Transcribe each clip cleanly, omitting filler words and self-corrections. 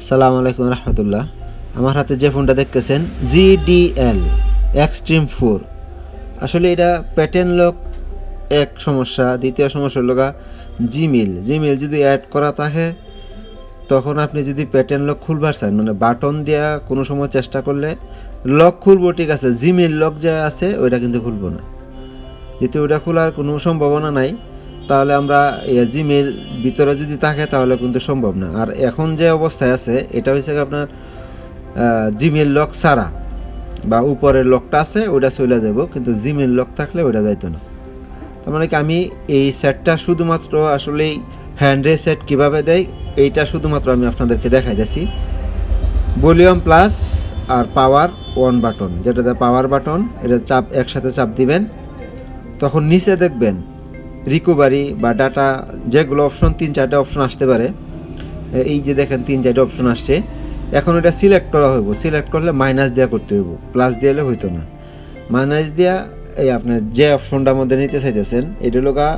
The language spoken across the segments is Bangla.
আসসালামু আলাইকুম রহমতুল্লাহ। আমার হাতে যে ফোনটা দেখতেছেন GDL Extreme 4, আসলে এটা প্যাটার্ন লক এক সমস্যা। দ্বিতীয় সমস্যা হলো জিমেল যদি অ্যাড করা থাকে তখন আপনি যদি প্যাটার্ন লক খুলবার চান, মানে বাটন দেওয়া কোনো সময় চেষ্টা করলে লক খুলবো ঠিক আছে, জিমেল লক যা আছে ওইটা কিন্তু খুলবো না। যেহেতু ওইটা খোলার কোনো সম্ভাবনা নাই, তাহলে আমরা জিমেল ভিতরে যদি থাকে তাহলে কিন্তু সম্ভব না। আর এখন যে অবস্থায় আছে এটা হচ্ছে আপনার জিমেল লক ছাড়া বা উপরের লকটা আছে ওইটা চলে যাব, কিন্তু জিমেল লক থাকলে ওইটা যাইতো না। তার মানে কি আমি এই সেটটা শুধুমাত্র আসলেই হ্যান্ড রিসেট কীভাবে দেয় এইটা শুধুমাত্র আমি আপনাদেরকে দেখাই দিচ্ছি। ভলিউম প্লাস আর পাওয়ার অন বাটন, যেটাতে পাওয়ার বাটন, এটা চাপ একসাথে চাপ দিবেন, তখন নিচে দেখবেন রিকভারি বা ডাটা যেগুলো অপশন 3-4টে অপশন আসতে পারে। এই যে দেখেন 3-4টে অপশন আসছে। এখন এটা সিলেক্ট করা হইব, সিলেক্ট করলে মাইনাস দেওয়া করতে হইব, প্লাস দিলে হইতো না। মাইনাস দেওয়া এই আপনার যে অপশনটার মধ্যে নিতে চাইতেছেন এটা লোকা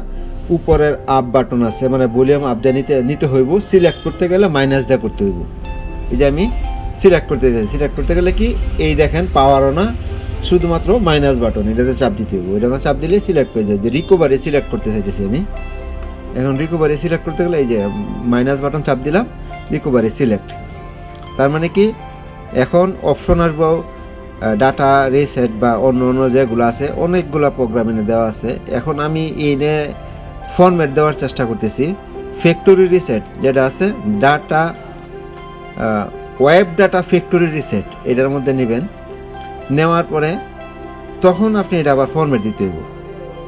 উপরের আপ বাটন আছে, মানে ভলিউম আপ দিয়ে নিতে হইব। সিলেক্ট করতে গেলে মাইনাস দেওয়া করতে হইব। এই যে আমি সিলেক্ট করতে চাই, সিলেক্ট করতে গেলে কি এই দেখেন পাওয়ারও না, শুধুমাত্র মাইনাস বাটন, এটাতে চাপ দিতে হবে। এটাতে চাপ দিলে সিলেক্ট হয়ে যায়। যে রিকভারি সিলেক্ট করতে চাইতেছি আমি, এখন রিকভারি সিলেক্ট করতে গেলে এই যে মাইনাস বাটন চাপ দিলাম, রিকভারি সিলেক্ট। তার মানে কি এখন অপশন আসবো ডাটা রিসেট বা অন্য অন্য যেগুলো আছে, অনেকগুলো প্রোগ্রাম এনে দেওয়া আছে। এখন আমি এনে ফরম্যাট দেওয়ার চেষ্টা করতেছি। ফ্যাক্টরি রিসেট যেটা আছে, data web data factory reset, এটার মধ্যে নেবেন। নেওয়ার পরে তখন আপনি এটা আবার ফরম্যাট দিতে হইব।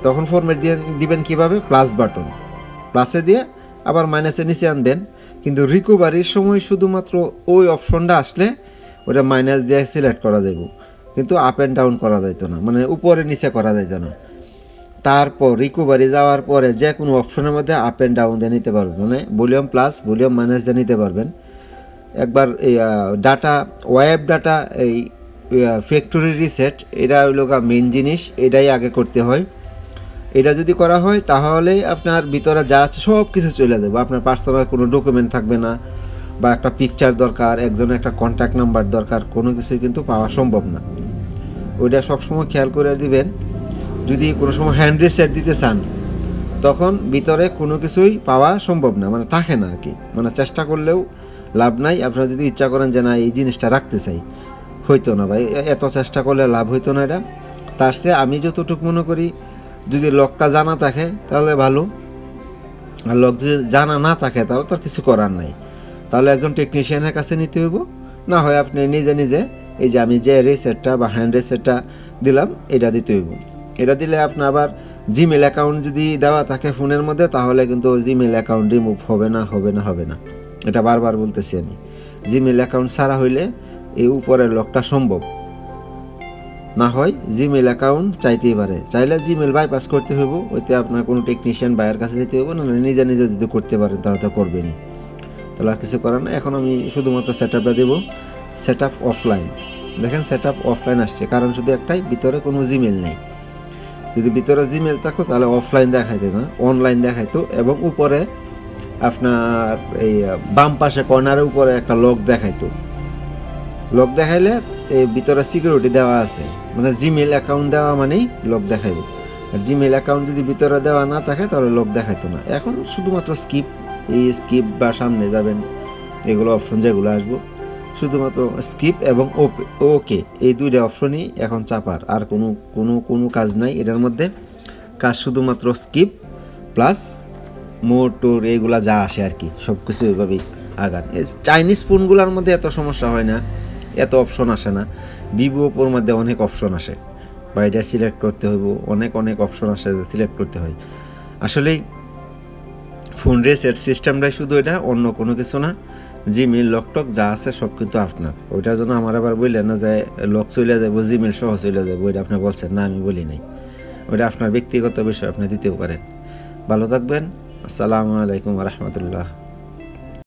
তখন ফরম্যাট দিয়ে দিবেন কিভাবে, প্লাস বাটন, প্লাসে দিয়ে আবার মাইনাসে নিচে আনবেন। কিন্তু রিকভারির সময় শুধুমাত্র ওই অপশনটা আসলে ওটা মাইনাস দিয়ে সিলেক্ট করা যাব, কিন্তু আপ অ্যান্ড ডাউন করা যেত না, মানে উপরে নিচে করা যেত না। তারপর রিকভারি যাওয়ার পরে যে কোনো অপশনের মধ্যে আপ অ্যান্ড ডাউন দিয়ে নিতে পারবেন, মানে ভলিউম প্লাস ভলিউম মাইনাস দিয়ে নিতে পারবেন। একবার এই ডাটা ওয়েব ডাটা এই ফ্যাক্টরি রিসেট এটা হইল মেন জিনিস, এটাই আগে করতে হয়। এটা যদি করা হয় তাহলে আপনার ভিতরে যা আছে সব কিছু চলে যাবে। আপনার পার্সোনাল কোনো ডকুমেন্ট থাকবে না, বা একটা পিকচার দরকার, একজনের একটা কন্ট্যাক্ট নাম্বার দরকার, কোনো কিছুই কিন্তু পাওয়া সম্ভব না। ওইটা সবসময় খেয়াল করে দিবেন। যদি কোনো সময় হ্যান্ড রিসেট দিতে চান তখন ভিতরে কোনো কিছুই পাওয়া সম্ভব না, মানে থাকে না আর কি, মানে চেষ্টা করলেও লাভ নাই। আপনারা যদি ইচ্ছা করেন যে না এই জিনিসটা রাখতে চাই, হইতো না ভাই, এত চেষ্টা করলে লাভ হইতো না এটা। তার চেয়ে আমি যতটুকু মনে করি, যদি লকটা জানা থাকে তাহলে ভালো, আর লক যদি জানা না থাকে তাহলে তার কিছু করার নাই। তাহলে একজন টেকনিশিয়ানের কাছে নিতে হইব, না হয় আপনি নিজে নিজে এই যে আমি যে রিসেটটা বা হ্যান্ড রিসেটটা দিলাম এটা দিতে হইব। এটা দিলে আপনার আবার জিমেল অ্যাকাউন্ট যদি দেওয়া থাকে ফোনের মধ্যে তাহলে কিন্তু জিমেল অ্যাকাউন্ট রিমুভ হবে না। এটা বারবার বলতেছি আমি। জিমেল অ্যাকাউন্ট ছাড়া হইলে এই উপরের লকটা সম্ভব না হয়। জিমেল অ্যাকাউন্ট চাইতেই পারে, চাইলে জিমেল বাইপাস করতে হইব। ওইতে আপনার কোনো টেকনিশিয়ান বাইরের কাছে যেতে হইব না, নিজে নিজে যদি করতে পারেন তাহলে তো করবেনই, তাহলে আর কিছু করার না। এখন আমি শুধুমাত্র সেট আপটা দেবো, সেট আপ অফলাইন। দেখেন সেট আপ অফলাইন আসছে, কারণ শুধু একটাই, ভিতরে কোনো জিমেল নেই। যদি ভিতরে জিমেল থাকতো তাহলে অফলাইন দেখাইতো না, অনলাইন দেখাইতো। এবং উপরে আপনার এই বাম পাশে কর্নারের উপরে একটা লক দেখাইতো। লক দেখাইলে এই ভিতরে সিকিউরিটি দেওয়া আছে, মানে জিমেল অ্যাকাউন্ট দেওয়া মানেই লক দেখাইব। আর জিমেল অ্যাকাউন্ট যদি ভিতরে দেওয়া না থাকে তাহলে লক দেখাইতো না। এখন শুধুমাত্র স্কিপ, এই স্কিপ বা সামনে যাবেন, এগুলো অপশন যেগুলো আসবো, শুধুমাত্র স্কিপ এবং ওকে, এই দুইটা অপশনই এখন চাপার। আর কোনো কাজ নাই এটার মধ্যে। কাজ শুধুমাত্র স্কিপ প্লাস মোটর, এইগুলা যা আসে আর কি, সব কিছু ওইভাবেই আগান। চাইনিজ ফোনগুলোর মধ্যে এত সমস্যা হয় না, এত অপশন আসে না। ভিভো ওপোর মধ্যে অনেক অপশন আসে, বা এটা সিলেক্ট করতে হইব, অনেক অপশন আসে, সিলেক্ট করতে হয়। আসলেই ফোন রিসেট সিস্টেমটাই শুধু এটা, অন্য কোনো কিছু না। জিমেল লক টক যা আছে সব কিন্তু আপনার। ওইটার জন্য আমার আবার বললেন না যে লক চলে যাবো, জিমেল সহ চলে যাবো, ওইটা আপনি বলছেন না, আমি বলি নাই। ওইটা আপনার ব্যক্তিগত বিষয়, আপনি দিতেও পারেন। ভালো থাকবেন। আসসালামু আলাইকুম রহমতুল্লাহ।